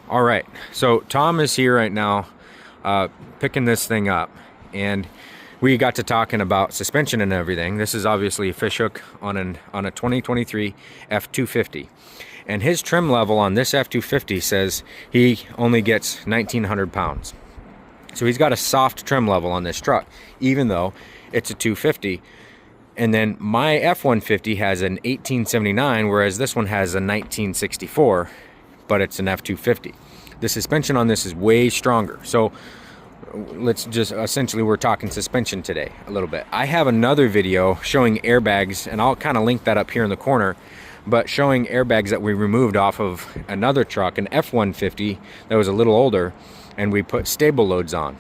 All right, so Tom is here right now picking this thing up, and we got to talking about suspension and everything. This is obviously a fish hook on a 2023 F250, and his trim level on this F250 says he only gets 1,900 pounds. So he's got a soft trim level on this truck, even though it's a 250. And then my F150 has an 1879, whereas this one has a 1964, but it's an F250. The suspension on this is way stronger. So let's just, essentially we're talking suspension today a little bit. I have another video showing airbags, and I'll kind of link that up here in the corner, but showing airbags that we removed off of another truck, an F150 that was a little older, and we put stable loads on.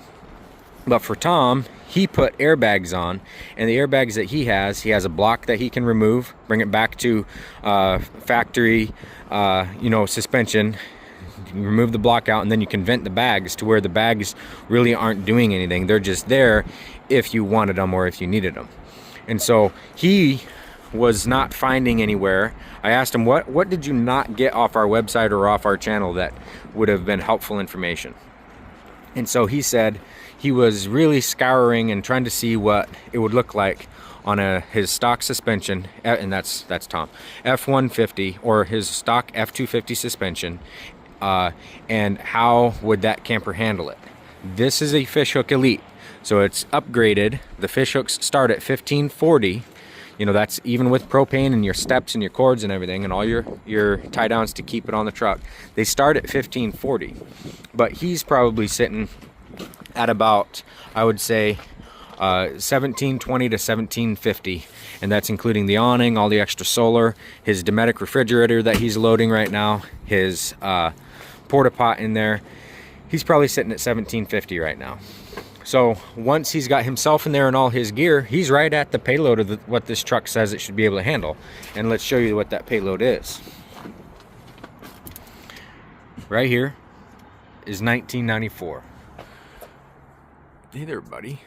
But for Tom, he put airbags on, and the airbags that he has a block that he can remove, bring it back to factory, suspension. You can remove the block out, and then you can vent the bags to where the bags really aren't doing anything. They're just there if you wanted them or if you needed them. And so he was not finding anywhere. I asked him, what did you not get off our website or off our channel that would have been helpful information? And so he said he was really scouring and trying to see what it would look like on his stock suspension, and that's Tom, F150, or his stock F250 suspension, and how would that camper handle it. This is a fish hook elite, so it's upgraded. The fish hooks start at 1540. That's even with propane and your steps and your cords and everything and all your tie downs to keep it on the truck. They start at 1540, but he's probably sitting at about, I would say, 1720 to 1750, and that's including the awning, all the extra solar, his Dometic refrigerator that he's loading right now, his porta pot in there. He's probably sitting at 1750 right now. So once he's got himself in there and all his gear, he's right at the payload of what this truck says it should be able to handle. And let's show you what that payload is. Right here is 1994. Hey there, buddy.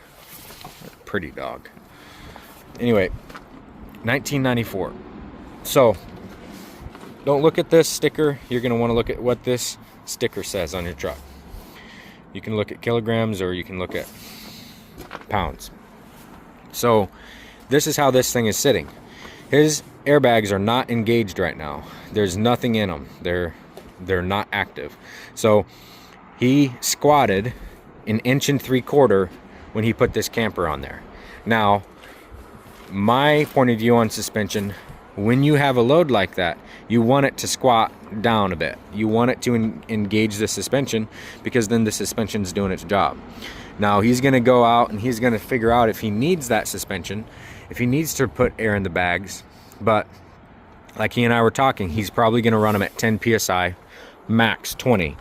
Pretty dog. Anyway, 1994. So don't look at this sticker. You're going to want to look at what this sticker says on your truck. You can look at kilograms or you can look at pounds. So this is how this thing is sitting. His airbags are not engaged right now. There's nothing in them. They're not active. So he squatted 1.75 inches when he put this camper on there. Now, my point of view on suspension, when you have a load like that, you want it to squat down a bit. You want it to engage the suspension, because then the suspension's doing its job. Now he's going to go out and he's going to figure out if he needs that suspension, if he needs to put air in the bags. But like he and I were talking, he's probably going to run them at 10 psi, max 20.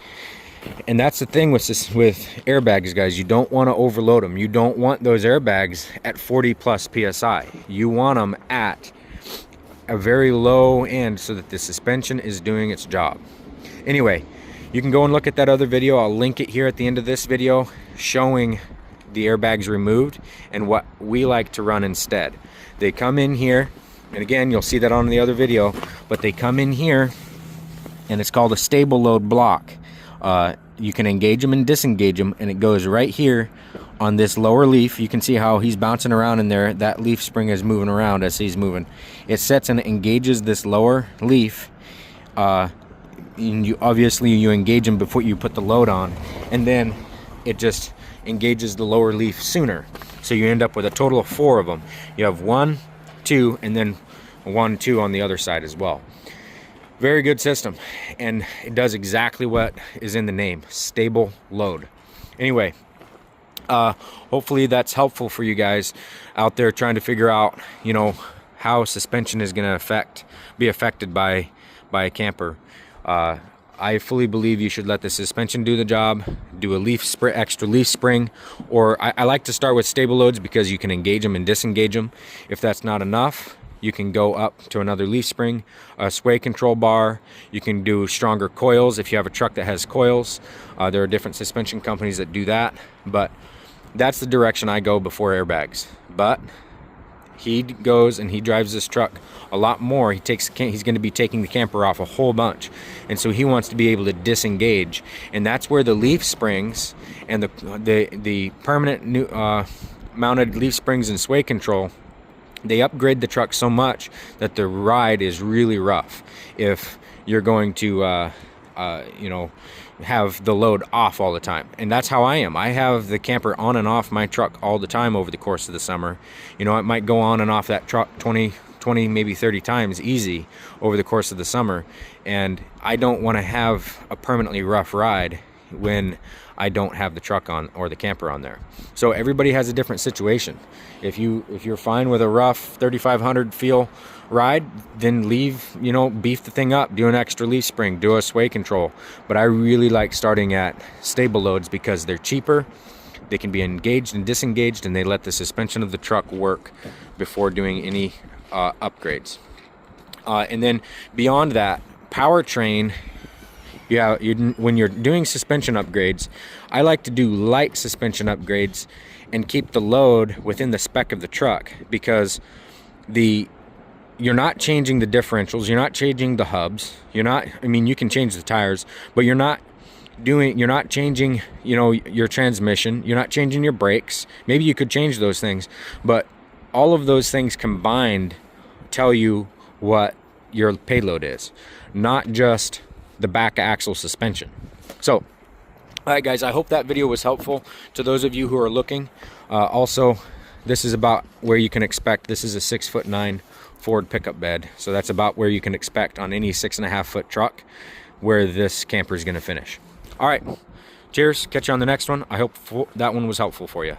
And that's the thing with airbags, guys. You don't want to overload them. You don't want those airbags at 40 plus psi. You want them at a very low end so that the suspension is doing its job. Anyway, you can go and look at that other video. I'll link it here at the end of this video, showing the airbags removed and what we like to run instead. They come in here, and again, you'll see that on the other video, but they come in here, and it's called a stable load block. You can engage them and disengage them, and it goes right here on this lower leaf. You can see how he's bouncing around in there. That leaf spring is moving around as he's moving. It sets and engages this lower leaf. And you engage them before you put the load on, and then it just engages the lower leaf sooner. So you end up with a total of 4 of them. You have 1, 2, and then 1, 2 on the other side as well. Very good system, and it does exactly what is in the name, stable load. Anyway, hopefully that's helpful for you guys out there trying to figure out, how suspension is going to be affected by a camper. I fully believe you should let the suspension do the job. Do a extra leaf spring, or I like to start with stable loads because you can engage them and disengage them. If that's not enough, you can go up to another leaf spring, a sway control bar. You can do stronger coils if you have a truck that has coils. There are different suspension companies that do that, but that's the direction I go before airbags. But he goes and he drives this truck a lot more. He's going to be taking the camper off a whole bunch, and so he wants to be able to disengage, and that's where the leaf springs and the permanent new mounted leaf springs and sway control, they upgrade the truck so much that the ride is really rough if you're going to you know, have the load off all the time. And that's how I am. I have the camper on and off my truck all the time over the course of the summer. You know, it might go on and off that truck 20 maybe 30 times easy over the course of the summer, and I don't want to have a permanently rough ride when I don't have the truck on or the camper on there. So everybody has a different situation. If you're fine with a rough 3500 feel ride, then leave, you know, beef the thing up, do an extra leaf spring, do a sway control. But I really like starting at stable loads because they're cheaper, they can be engaged and disengaged, and they let the suspension of the truck work before doing any upgrades. And then beyond that, powertrain, yeah, when you're doing suspension upgrades, I like to do light suspension upgrades and keep the load within the spec of the truck, because you're not changing the differentials, you're not changing the hubs, I mean, you can change the tires, but you're not changing, you know, your transmission, you're not changing your brakes. Maybe you could change those things, but all of those things combined tell you what your payload is, not just the back axle suspension. So, all right guys, I hope that video was helpful to those of you who are looking. Also, this is about where you can expect. This is a 6'9" Ford pickup bed, so that's about where you can expect on any 6.5 foot truck where this camper is going to finish. All right, cheers, catch you on the next one. I hope that one was helpful for you.